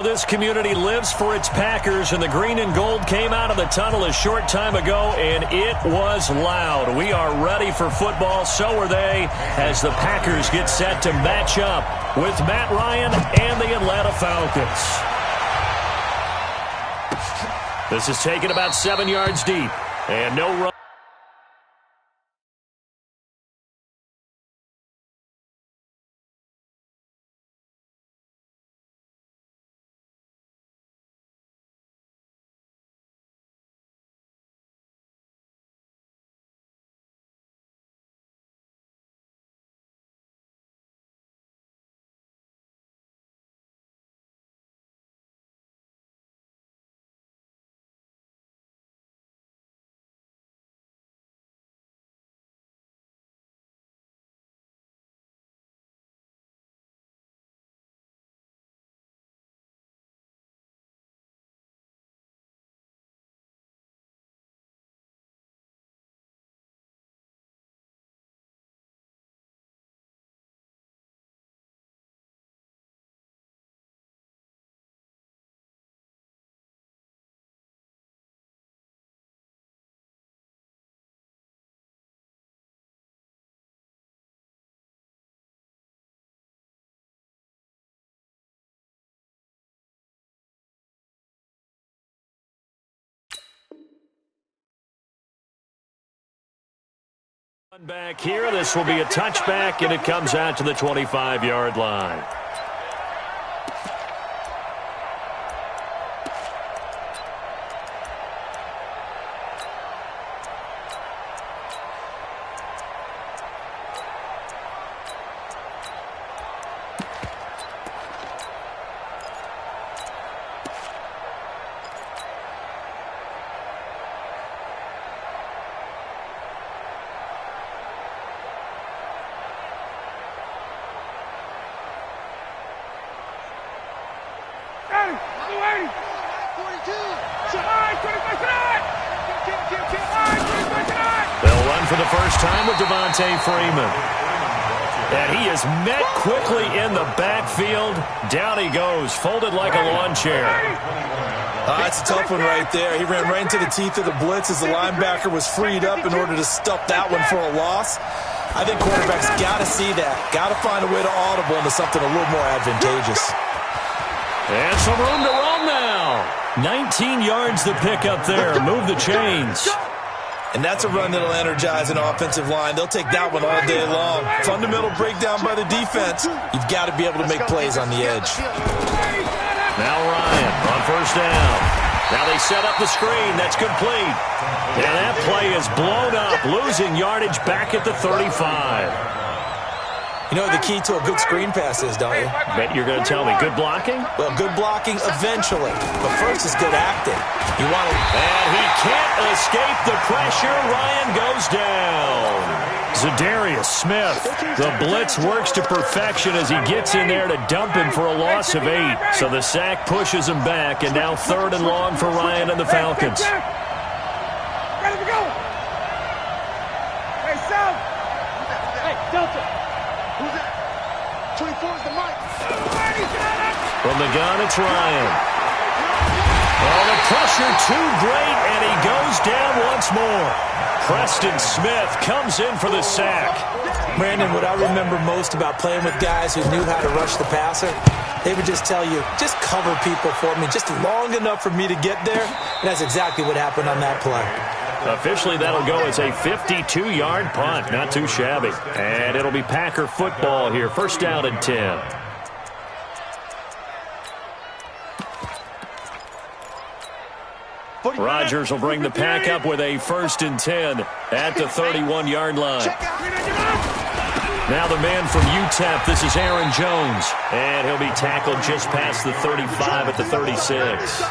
This community lives for its Packers, and the green and gold came out of the tunnel a short time ago, and it was loud. We are ready for football. So are they, as the Packers get set to match up with Matt Ryan and the Atlanta Falcons. This is taken about 7 yards deep, and no run. Back here, this will be a touchback, and it comes out to the 25-yard line. They'll run for the first time with Freeman. And he is met quickly in the backfield. Down he goes, folded like a lawn chair. That's a tough one right there. He ran right into the teeth of the blitz as the linebacker was freed up in order to stuff that one for a loss. I think quarterbacks got to see that. Got to find a way to audible into something a little more advantageous. And some room to run now. 19 yards to pick up there. Move the chains. And that's a run that'll energize an offensive line. They'll take that one all day long. Fundamental breakdown by the defense. You've got to be able to make plays on the edge. Now Ryan on first down. Now they set up the screen. That's complete. And that play is blown up, losing yardage back at the 35. You know what the key to a good screen pass is, don't you? Bet you're going to tell me. Good blocking? Well, good blocking eventually. But first is good acting. You want to... And he can't escape the pressure. Ryan goes down. Za'Darius Smith. The blitz works to perfection as he gets in there to dump him for a loss of 8. So the sack pushes him back, and now 3rd and long for Ryan and the Falcons. Ready to go. Hey, Sam. Hey, Delta. Who's that? 24 is the mic. From the gun, it's Ryan. Oh, the pressure too great, and he goes down once more. Preston Smith comes in for the sack. Brandon, what I remember most about playing with guys who knew how to rush the passer, they would just tell you, just cover people for me, just long enough for me to get there. And that's exactly what happened on that play. Officially, that'll go as a 52-yard punt. Not too shabby. And it'll be Packer football here. First down and 10. Rodgers will bring the pack up with a 1st and 10 at the 31-yard line. Now the man from UTEP, this is Aaron Jones. And he'll be tackled just past the 35 at the 36.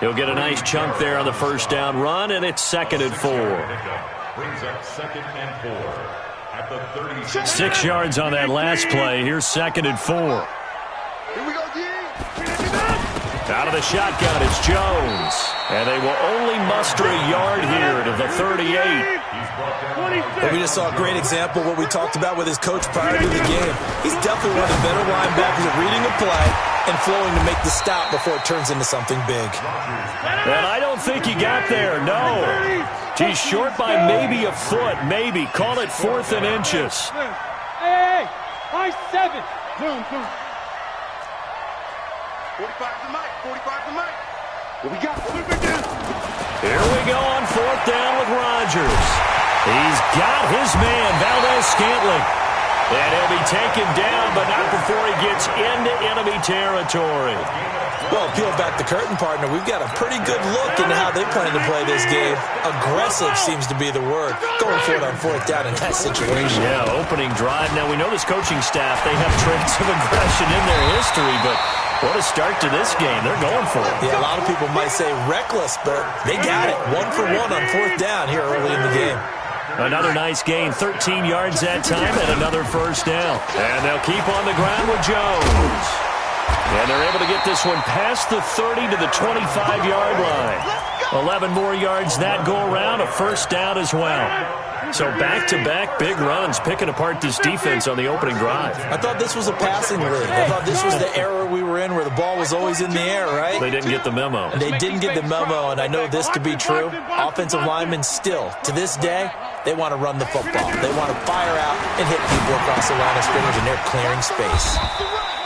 He'll get a nice chunk there on the first down run, and it's 2nd and 4. Brings up 2nd and 4 at the 36. 6 yards on that last play. Here's 2nd and 4. Here we go, D. Out of the shotgun, it's Jones. And they will only muster a yard here to the 38. Well, we just saw a great example of what we talked about with his coach prior to the game. He's definitely one of the better linebackers at reading a play and flowing to make the stop before it turns into something big. And I don't think he got there, no. He's short by maybe a foot, maybe. Call it 4th and inches. Hey, high 7. 45 to Mike. 45 to Mike. What we got? Here we go on 4th down with Rodgers. He's got his man, Valdez-Scantling. And he'll be taken down, but not before he gets into enemy territory. Well, peel back the curtain, partner. We've got a pretty good look into how they plan to play this game. Aggressive seems to be the word. Going for it on 4th down in that situation. Yeah, opening drive. Now, we know this coaching staff, they have traits of aggression in their history, but what a start to this game. They're going for it. Yeah, a lot of people might say reckless, but they got it. 1 for 1 on 4th down here early in the game. Another nice gain, 13 yards that time, and another first down. And they'll keep on the ground with Jones. And they're able to get this one past the 30 to the 25-yard line. 11 more yards that go around, a first down as well. So back-to-back big runs, picking apart this defense on the opening drive. I thought this was a passing league. I thought this was the era we were in where the ball was always in the air, right? They didn't get the memo. And they didn't get the memo, and I know this to be true. Offensive linemen still, to this day, they want to run the football. They want to fire out and hit people across the line of scrimmage, and they're clearing space.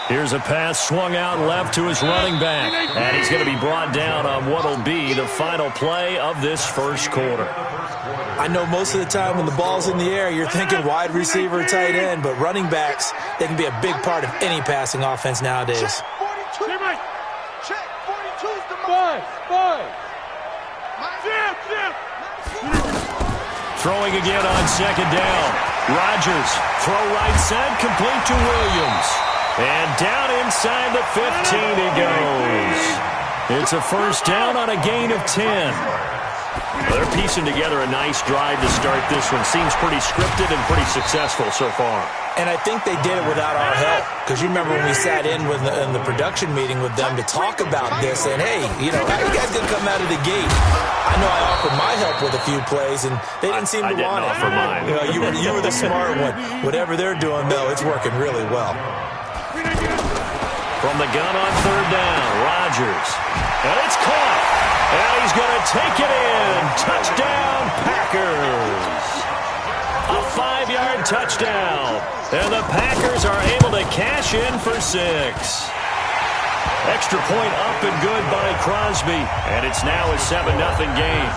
Here's a pass swung out left to his running back. And he's going to be brought down on what will be the final play of this first quarter. I know most of the time when the ball's in the air, you're thinking wide receiver, tight end, but running backs, they can be a big part of any passing offense nowadays. Check 42's the Five. Throwing again on 2nd down. Rodgers, throw right side, complete to Williams. And down inside the 15 he goes. It's a first down on a gain of 10. Well, they're piecing together a nice drive to start this one. Seems pretty scripted and pretty successful so far. And I think they did it without our help. Because you remember when we sat in the production meeting with them to talk about this, and hey, you know, how you guys going to come out of the gate? I know I offered my help with a few plays, and they didn't seem to want it. I didn't offer mine. You know, you were the smart one. Whatever they're doing, though, it's working really well. From the gun on 3rd down, Rodgers. And it's caught. And he's going to take it in. Touchdown, Packers. A 5-yard touchdown. And the Packers are able to cash in for 6. Extra point up and good by Crosby. And it's now a 7-0 game.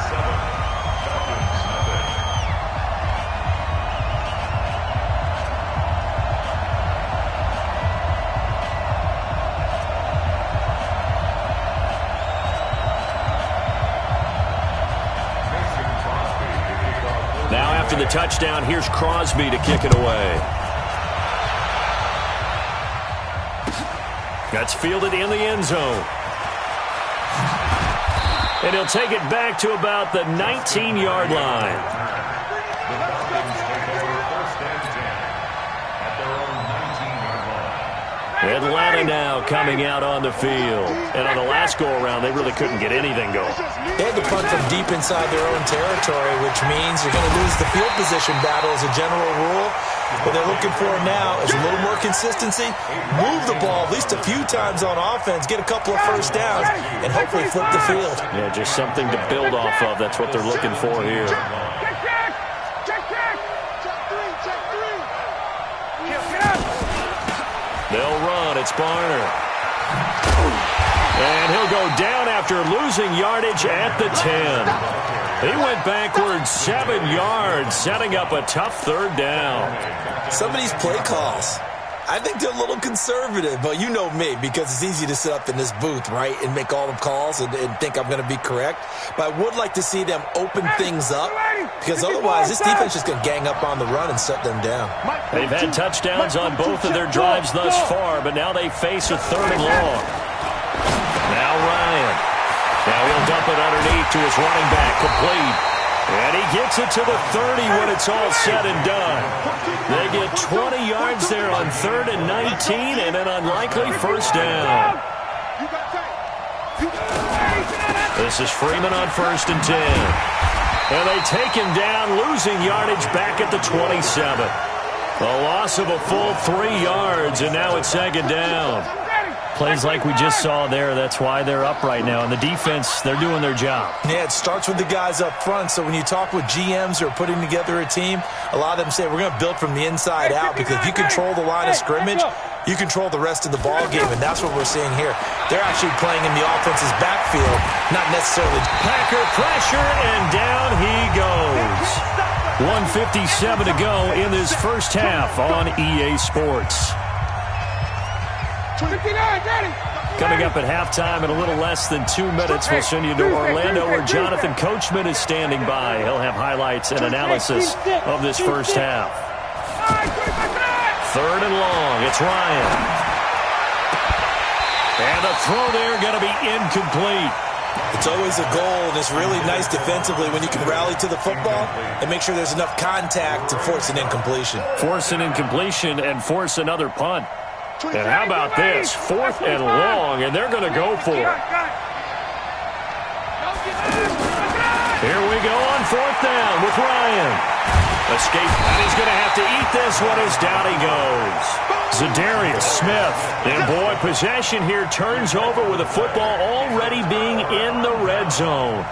Now after the touchdown, here's Crosby to kick it away. That's fielded in the end zone. And he'll take it back to about the 19-yard line. Atlanta now coming out on the field. And on the last go-around, they really couldn't get anything going. They had to punt from deep inside their own territory, which means you're going to lose the field position battle as a general rule. What they're looking for now is a little more consistency, move the ball at least a few times on offense, get a couple of first downs, and hopefully flip the field. Yeah, just something to build off of. That's what they're looking for here. They'll run. It's Barner. And he'll go down after losing yardage at the 10. He went backwards 7 yards, setting up a tough 3rd down. Some of these play calls, I think they're a little conservative, but you know me, because it's easy to sit up in this booth, right, and make all the calls and think I'm going to be correct. But I would like to see them open things up, because otherwise this defense is going to gang up on the run and shut them down. They've had touchdowns on both of their drives thus far, but now they face a 3rd and long. Now Ryan. Now he'll dump it underneath to his running back, complete. And he gets it to the 30 when it's all said and done. They get 20 yards there on 3rd and 19 and an unlikely first down. This is Freeman on 1st and 10. And they take him down, losing yardage back at the 27. A loss of a full 3 yards, and now it's 2nd down. Plays like we just saw there, that's why they're up right now. And the defense, they're doing their job. Yeah, it starts with the guys up front. So when you talk with GMs who are putting together a team, a lot of them say we're going to build from the inside out, because if you control the line of scrimmage, you control the rest of the ball game, and that's what we're seeing here. They're actually playing in the offense's backfield, not necessarily. Packer pressure, and down he goes. 1:57 to go in this first half on EA Sports. Coming up at halftime in a little less than 2 minutes, we'll send you to Orlando, where Jonathan Coachman is standing by. He'll have highlights and analysis of this first half. 3rd and long. It's Ryan. And the throw there going to be incomplete. It's always a goal, and it's really nice defensively when you can rally to the football and make sure there's enough contact to force an incompletion. Force an incompletion and force another punt. And how about this? 4th and long, and they're going to go for it. Here we go on 4th down with Ryan. Escape, and he's going to have to eat this one as down he goes. Zadarius Smith. And boy, possession here turns over with the football already being in the red zone.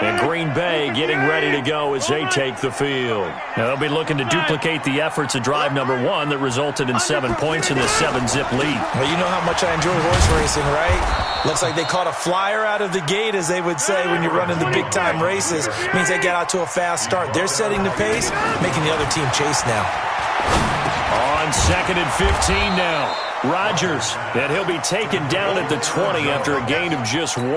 And Green Bay getting ready to go as they take the field. Now they'll be looking to duplicate the efforts of drive number 1 that resulted in 7 points in the 7-zip lead. Well, you know how much I enjoy horse racing, right? Looks like they caught a flyer out of the gate, as they would say when you're running the big-time races. Means they get out to a fast start. They're setting the pace, making the other team chase now. On 2nd and 15 now. Rodgers, and he'll be taken down at the 20 after a gain of just 1.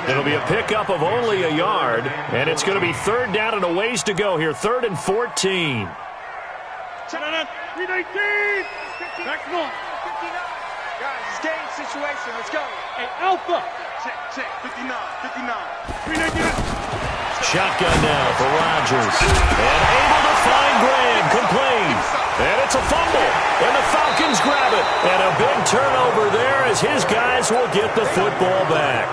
It'll be a pickup of only a yard, and it's going to be 3rd down and a ways to go here. 3rd and 14. Guys, it's game situation. Let's go. Hey, Alpha. Check. 59. Shotgun now for Rodgers. And able to find Graham. Complete. And it's a fumble. And the Falcons grab it. And a big turnover there as his guys will get the football back.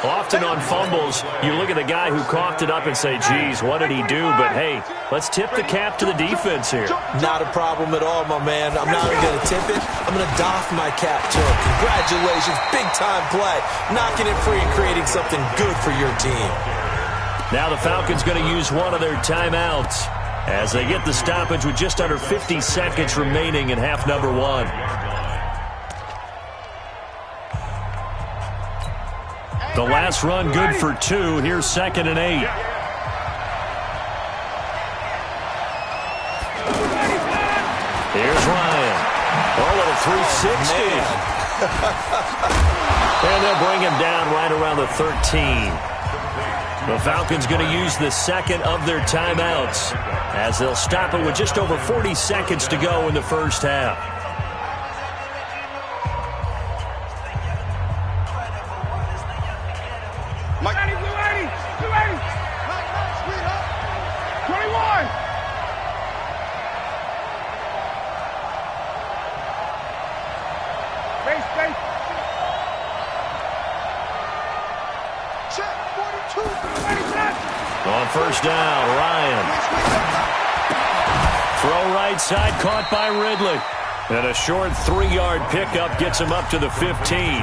Often on fumbles, you look at the guy who coughed it up and say, geez, what did he do? But, hey, let's tip the cap to the defense here. Not a problem at all, my man. I'm not even going to tip it. I'm going to doff my cap to him. Congratulations. Big-time play. Knocking it free and creating something good for your team. Now the Falcons going to use one of their timeouts as they get the stoppage with just under 50 seconds remaining in half number 1. The last run good for 2. Here's 2nd and 8. Here's Ryan. A little 360. And they'll bring him down right around the 13. The Falcons going to use the 2nd of their timeouts as they'll stop it with just over 40 seconds to go in the first half. Mike. 280. 21. Base. Check. 42. On 1st down, Ryan. Throw right side, caught by Ridley. And a short 3-yard pickup gets him up to the 15.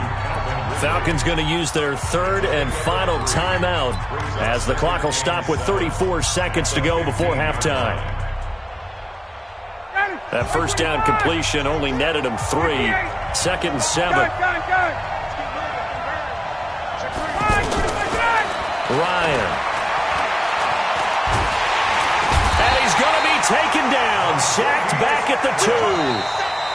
Falcons going to use their 3rd and final timeout as the clock will stop with 34 seconds to go before halftime. That 1st down completion only netted him 3. 2nd and 7. Ryan. And he's going to be taken down. Sacked back at the 2.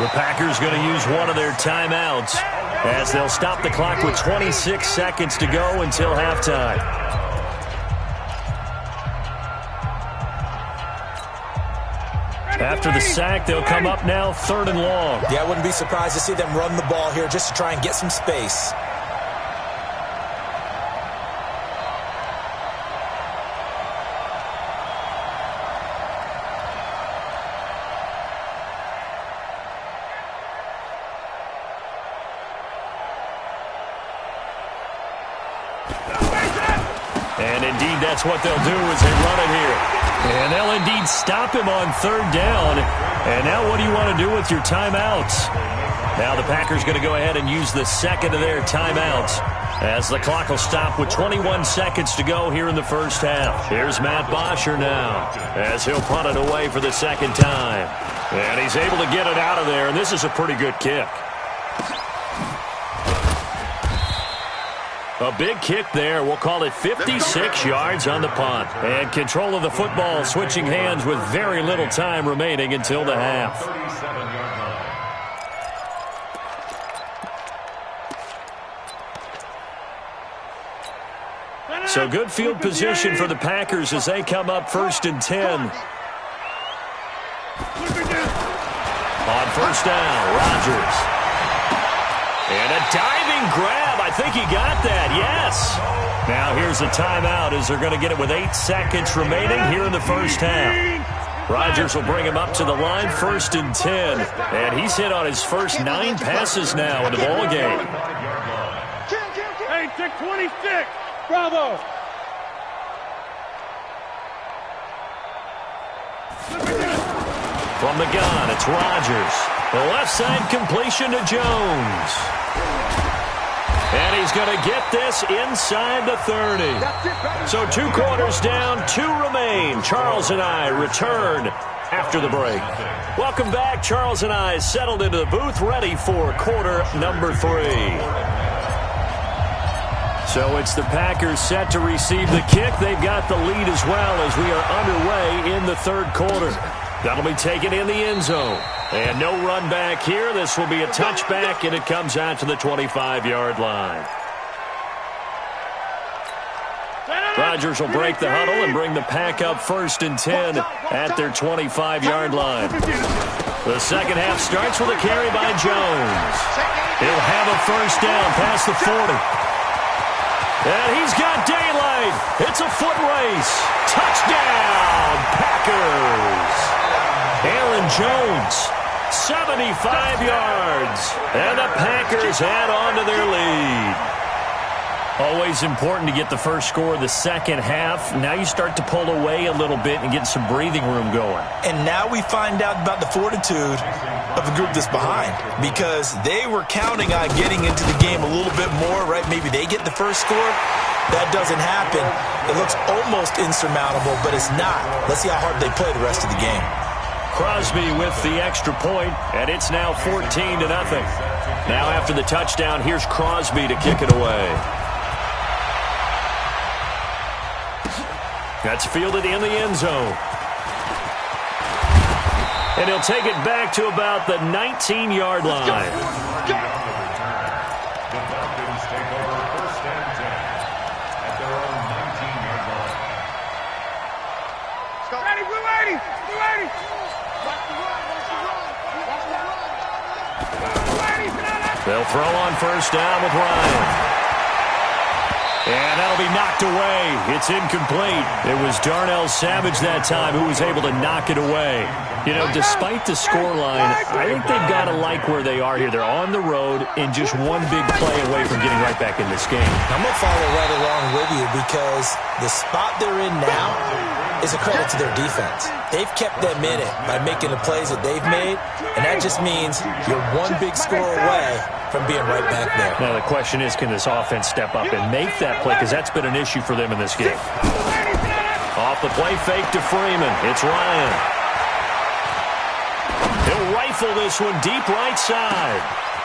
The Packers going to use one of their timeouts as they'll stop the clock with 26 seconds to go until halftime. After the sack, they'll come up now 3rd and long. Yeah, I wouldn't be surprised to see them run the ball here just to try and get some space. And indeed, that's what they'll do as they run it here. And they'll indeed stop him on third down. And now what do you want to do with your timeouts? Now the Packers going to go ahead and use the second of their timeouts as the clock will stop with 21 seconds to go here in the first half. Here's Matt Bosher now as he'll punt it away for the second time. And he's able to get it out of there, and this is a pretty good kick. A big kick there. We'll call it 56 yards on the punt. And control of the football switching hands with very little time remaining until the half. So good field position for the Packers as they come up 1st and 10. On first down, Rodgers. And a diving grab. I think he got that, yes. Now here's a timeout as they're going to get it with 8 seconds remaining here in the first half. Rodgers will bring him up to the line, 1st and 10. And he's hit on his first 9 passes now in the ball game. Hey, check 26. Bravo. From the gun, it's Rodgers. The left side completion to Jones. And he's going to get this inside the 30. So 2 quarters down, 2 remain. Charles and I return after the break. Welcome back. Charles and I settled into the booth, ready for quarter number 3. So it's the Packers set to receive the kick. They've got the lead as well as we are underway in the 3rd quarter. That'll be taken in the end zone. And no run back here. This will be a touchback, and it comes out to the 25-yard line. Rodgers will break the huddle and bring the Pack up 1st and 10 at their 25-yard line. The second half starts with a carry by Jones. He'll have a first down past the 40. And he's got daylight. It's a foot race. Touchdown, Packers. Aaron Jones, 75 yards. And the Packers add on to their lead. Always important to get the first score of the second half. Now you start to pull away a little bit and get some breathing room going. And now we find out about the fortitude of the group that's behind, because they were counting on getting into the game a little bit more, right? Maybe they get the first score. That doesn't happen. It looks almost insurmountable, but it's not. Let's see how hard they play the rest of the game. Crosby with the extra point, and it's now 14-0. Now after the touchdown, here's Crosby to kick it away. That's fielded in the end zone. And he'll take it back to about the 19-yard line. The Falcons take over 1st and 10 at their own 19-yard line. Ready, blue 80. Blue 80. They'll throw on first down with Ryan. And that'll be knocked away. It's incomplete. It was Darnell Savage that time who was able to knock it away. You know, despite the scoreline, I think they've got to like where they are here. They're on the road and just one big play away from getting right back in this game. I'm going to follow right along with you, because the spot they're in now is a credit to their defense. They've kept them in it by making the plays that they've made, and that just means you're one big score away from being right back there. Now the question is, can this offense step up and make that play, because that's been an issue for them in this game. Off the play fake to Freeman. It's Ryan. He'll rifle this one deep right side.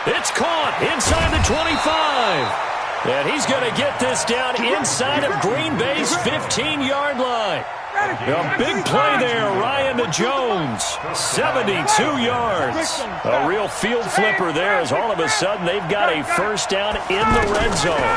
It's caught inside the 25. And he's going to get this down inside of Green Bay's 15-yard line. A big play there, Ryan to Jones. 72 yards. A real field flipper there, as all of a sudden they've got a first down in the red zone.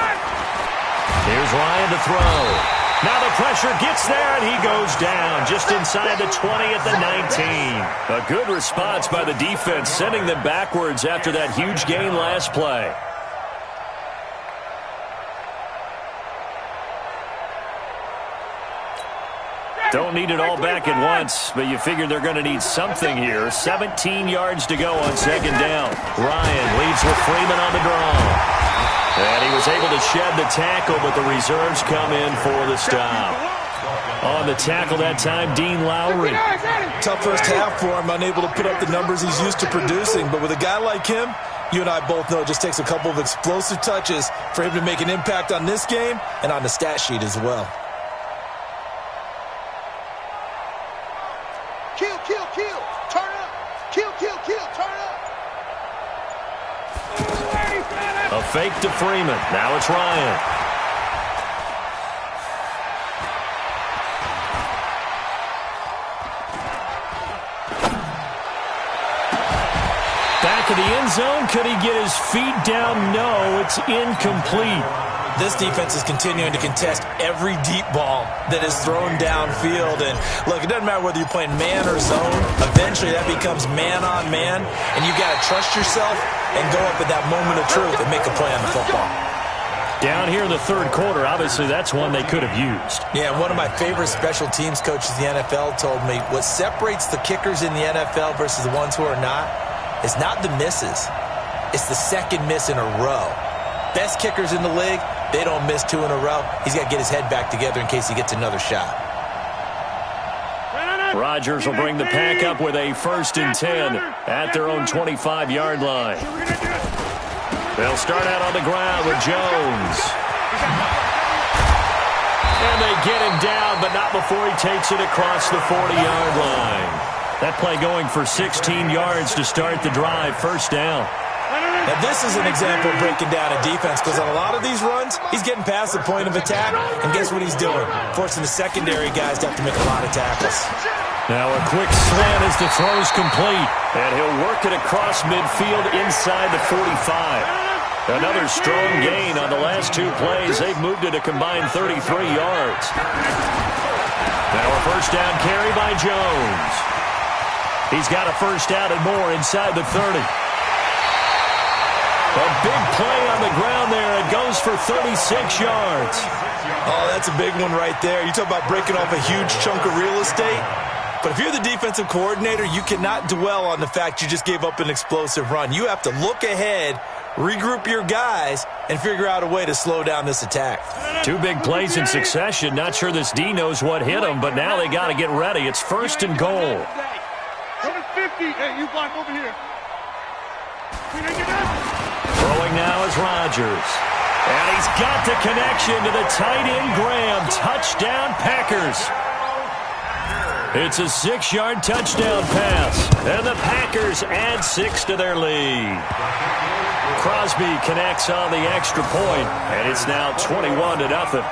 Here's Ryan to throw. Now the pressure gets there, and he goes down just inside the 20 at the 19. A good response by the defense, sending them backwards after that huge gain last play. Don't need it all back at once, but you figure they're going to need something here. 17 yards to go on second down. Ryan leads with Freeman on the draw. And he was able to shed the tackle, but the reserves come in for the stop. On the tackle that time, Dean Lowry. Tough first half for him, unable to put up the numbers he's used to producing. But with a guy like him, you and I both know it just takes a couple of explosive touches for him to make an impact on this game and on the stat sheet as well. Kill, kill, kill. Turn up. Kill, kill, kill. Turn up. A fake to Freeman. Now it's Ryan. Back in the end zone. Could he get his feet down? No, it's incomplete. This defense is continuing to contest every deep ball that is thrown downfield. And look, it doesn't matter whether you're playing man or zone. Eventually that becomes man on man. And you've got to trust yourself and go up at that moment of truth and make a play on the football. Down here in the third quarter, obviously that's one they could have used. Yeah, one of my favorite special teams coaches in the NFL told me what separates the kickers in the NFL versus the ones who are not is not the misses. It's the second miss in a row. Best kickers in the league, they don't miss 2 in a row. He's got to get his head back together in case he gets another shot. Rodgers will bring the pack up with a 1st and 10 at their own 25-yard line. They'll start out on the ground with Jones. And they get him down, but not before he takes it across the 40-yard line. That play going for 16 yards to start the drive, 1st down. Now, this is an example of breaking down a defense because on a lot of these runs, he's getting past the point of attack, and guess what he's doing? Forcing the secondary guys to have to make a lot of tackles. Now a quick slant as the throw's complete, and he'll work it across midfield inside the 45. Another strong gain on the last 2 plays. They've moved it a combined 33 yards. Now a 1st down carry by Jones. He's got a 1st down and more inside the 30. A big play on the ground there. It goes for 36 yards. Oh, that's a big one right there. You talk about breaking off a huge chunk of real estate. But if you're the defensive coordinator, you cannot dwell on the fact you just gave up an explosive run. You have to look ahead, regroup your guys, and figure out a way to slow down this attack. 2 big plays in succession. Not sure this D knows what hit him, but now they got to get ready. It's 1st and goal. 50. Hey, you block over here. Throwing now is Rodgers. And he's got the connection to the tight end Graham. Touchdown Packers. It's a 6-yard touchdown pass. And the Packers add 6 to their lead. Crosby connects on the extra point, and it's now 21-0.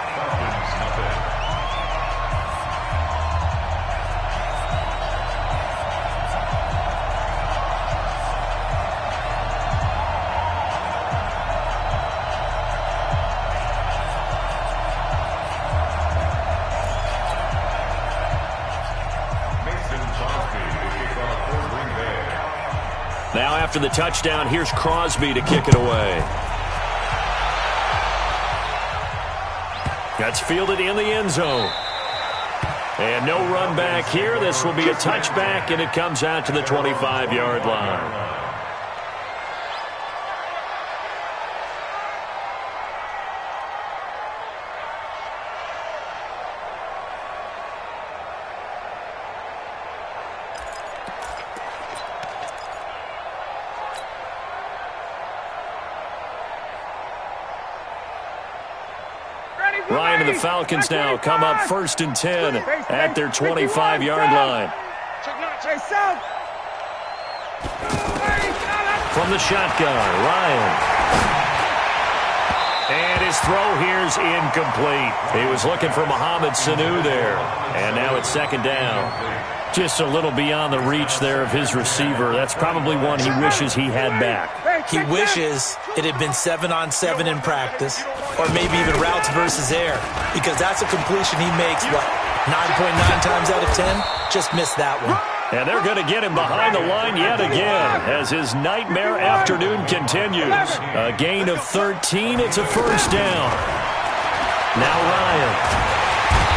Now after the touchdown, here's Crosby to kick it away. That's fielded in the end zone. And no run back here. This will be a touchback, and it comes out to the 25-yard line. Ryan and the Falcons now come up 1st and 10 at their 25-yard line. From the shotgun, Ryan. And his throw here's incomplete. He was looking for Mohamed Sanu there. And now it's 2nd down. Just a little beyond the reach there of his receiver. That's probably one he wishes he had back. He wishes it had been 7-on-7 in practice, or maybe even routes versus air, because that's a completion he makes, 9.9 times out of 10? Just missed that one. And they're going to get him behind the line yet again as his nightmare afternoon continues. A gain of 13. It's a 1st down. Now Ryan.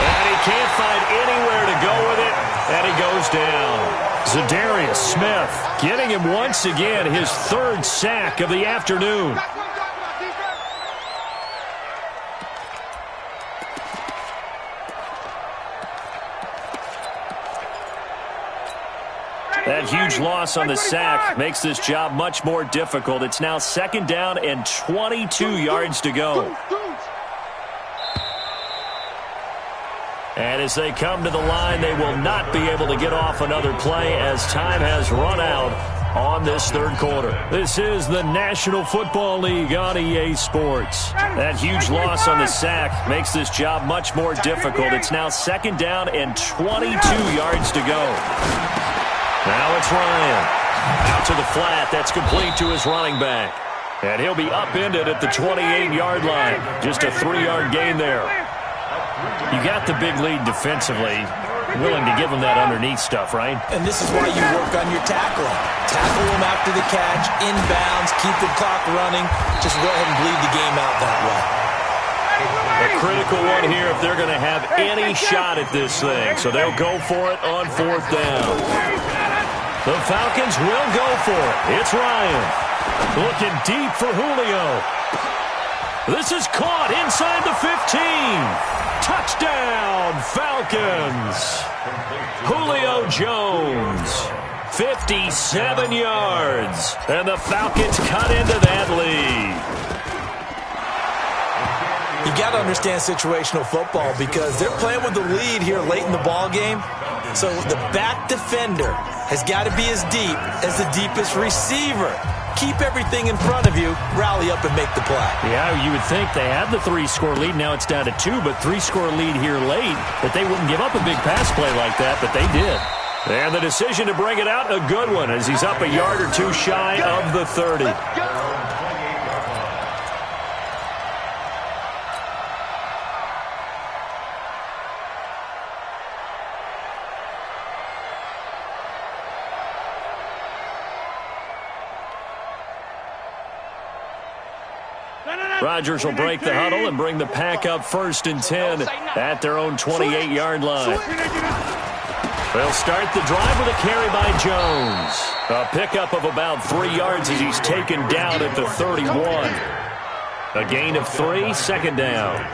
And he can't find anywhere to go with it, and he goes down. Zadarius Smith getting him once again his 3rd sack of the afternoon. That huge loss on the sack makes this job much more difficult. It's now 2nd down and 22 yards to go. And as they come to the line, they will not be able to get off another play as time has run out on this 3rd quarter. This is the National Football League on EA Sports. That huge loss on the sack makes this job much more difficult. It's now 2nd down and 22 yards to go. Now it's Ryan. Out to the flat. That's complete to his running back. And he'll be upended at the 28-yard line. Just a 3-yard gain there. You got the big lead defensively. Willing to give him that underneath stuff, right? And this is why you work on your tackling. Tackle him after the catch, inbounds, keep the clock running. Just go ahead and bleed the game out that way. A critical one here if they're going to have any shot at this thing. So they'll go for it on 4th down. The Falcons will go for it. It's Ryan. Looking deep for Julio. This is caught inside the 15. Touchdown, Falcons. Julio Jones, 57 yards. And the Falcons cut into that lead. You got to understand situational football because they're playing with the lead here late in the ball game. So the back defender has got to be as deep as the deepest receiver. Keep everything in front of you, rally up and make the play. Yeah, you would think they had the 3-score lead. Now it's down to 2, but 3-score lead here late. But they wouldn't give up a big pass play like that, but they did. And the decision to bring it out, a good one, as he's up a yard or 2 shy of the 30. Rodgers will break the huddle and bring the pack up 1st and 10 at their own 28-yard line. They'll start the drive with a carry by Jones. A pickup of about 3 yards as he's taken down at the 31. A gain of 3, 2nd down.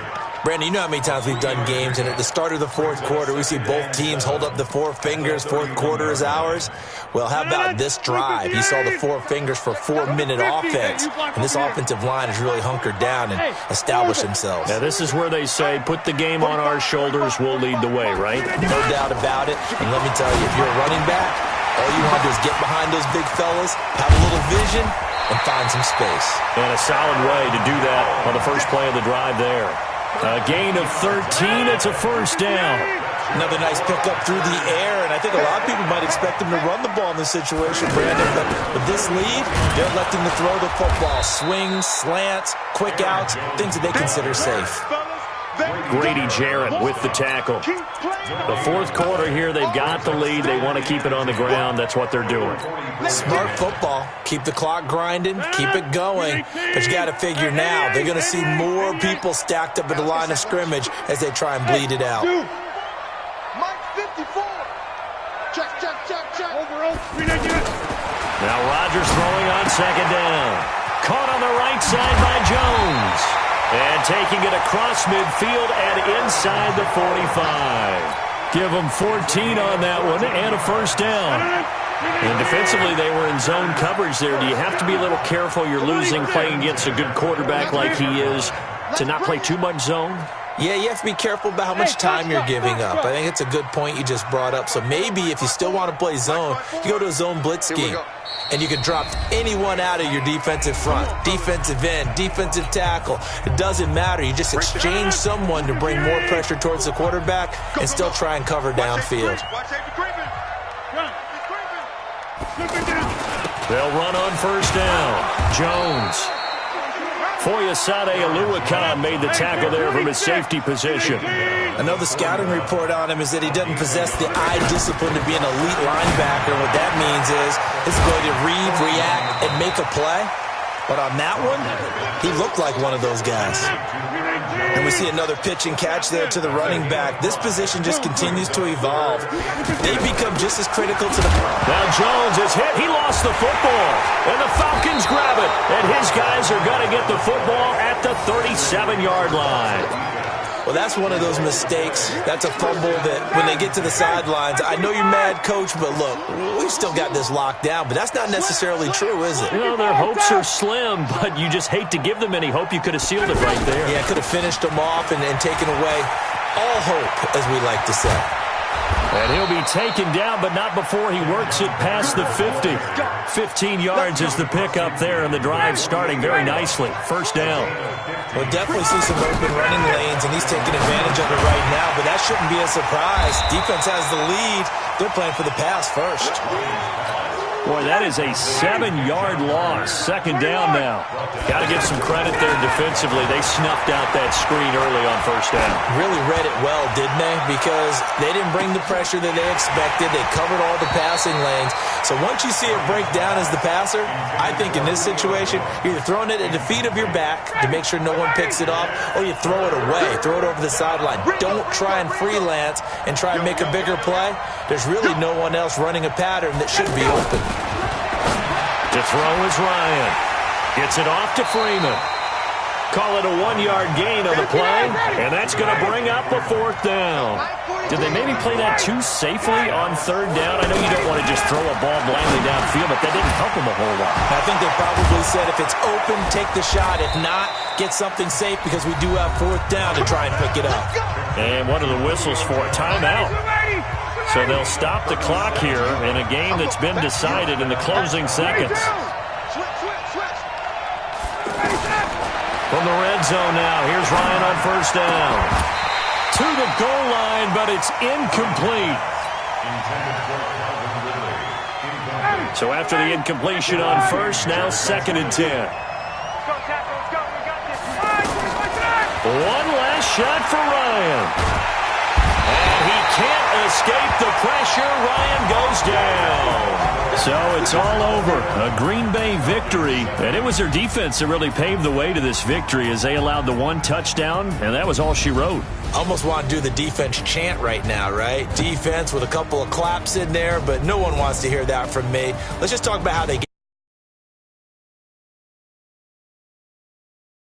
Brandon, you know how many times we've done games, and at the start of the 4th quarter, we see both teams hold up the 4 fingers. 4th quarter is ours. Well, how about this drive? You saw the 4 fingers for 4-minute offense, and this offensive line has really hunkered down and established themselves. Now, this is where they say, put the game on our shoulders, we'll lead the way, right? No doubt about it. And let me tell you, if you're a running back, all you want to do is get behind those big fellas, have a little vision, and find some space. And a solid way to do that on the first play of the drive there. A gain of 13. It's a 1st down. Another nice pickup through the air, and I think a lot of people might expect them to run the ball in this situation, Brandon. But with this lead, they're electing to throw the football. Swings, slants, quick outs, things that they consider safe. Grady Jarrett with the tackle. The 4th quarter here, they've got the lead. They want to keep it on the ground. That's what they're doing. Smart football. Keep the clock grinding. Keep it going. But you got to figure now, they're going to see more people stacked up at the line of scrimmage as they try and bleed it out. Mike 54. Check. Now Rodgers throwing on 2nd down. Caught on the right side by Jones. And taking it across midfield and inside the 45. Give them 14 on that one and a 1st down. And defensively, they were in zone coverage there. Do you have to be a little careful? You're losing playing against a good quarterback like he is to not play too much zone? Yeah, you have to be careful about how much time you're giving up. I think it's a good point you just brought up. So maybe if you still want to play zone, you go to a zone blitz scheme. And you can drop anyone out of your defensive front, defensive end, defensive tackle. It doesn't matter. You just exchange someone to bring more pressure towards the quarterback and still try and cover downfield. They'll run on 1st down. Jones. Foyesade Oluwakan made the tackle there from his safety position. I know the scouting report on him is that he doesn't possess the eye discipline to be an elite linebacker. What that means is his ability to read, react, and make a play. But on that one, he looked like one of those guys. And we see another pitch and catch there to the running back. This position just continues to evolve. They become just as critical to the... Now Jones is hit. He lost the football. And the Falcons grab it. And his guys are going to get the football at the 37-yard line. Well, that's one of those mistakes. That's a fumble that when they get to the sidelines, I know you're mad, Coach, but look, we've still got this locked down. But that's not necessarily true, is it? You know, their hopes are slim, but you just hate to give them any hope. You could have sealed it right there. Yeah, could have finished them off and taken away all hope, as we like to say. And he'll be taken down, but not before he works it past the 50. 15 yards is the pickup there, and the drive starting very nicely. First down. We'll definitely see some open running lanes, and he's taking advantage of it right now, but that shouldn't be a surprise. Defense has the lead. They're playing for the pass first. Boy, that is a 7-yard loss. Second down now. Got to give some credit there defensively. They snuffed out that screen early on first down. Really read it well, didn't they? Because they didn't bring the pressure that they expected. They covered all the passing lanes. So once you see it break down as the passer, I think in this situation, you're either throwing it at the feet of your back to make sure no one picks it off, or you throw it away, throw it over the sideline. Don't try and freelance and try and make a bigger play. There's really no one else running a pattern that should be open. To throw is Ryan. Gets it off to Freeman. Call it a 1-yard gain on the play, and that's going to bring up a fourth down. Did they maybe play that too safely on third down? I know you don't want to just throw a ball blindly downfield, but that didn't help them a whole lot. I think they probably said if it's open, take the shot. If not, get something safe because we do have fourth down to try and pick it up. And what are the whistles for? Timeout. So they'll stop the clock here in a game that's been decided in the closing seconds. From the red zone now, here's Ryan on first down. To the goal line, but it's incomplete. So after the incompletion on first, now 2nd and 10. One last shot for Ryan. And he can't escape the pressure. Ryan goes down. So it's all over. A Green Bay victory. And it was their defense that really paved the way to this victory as they allowed the 1 touchdown, and that was all she wrote. Almost want to do the defense chant right now, right? Defense with a couple of claps in there, but no one wants to hear that from me. Let's just talk about how they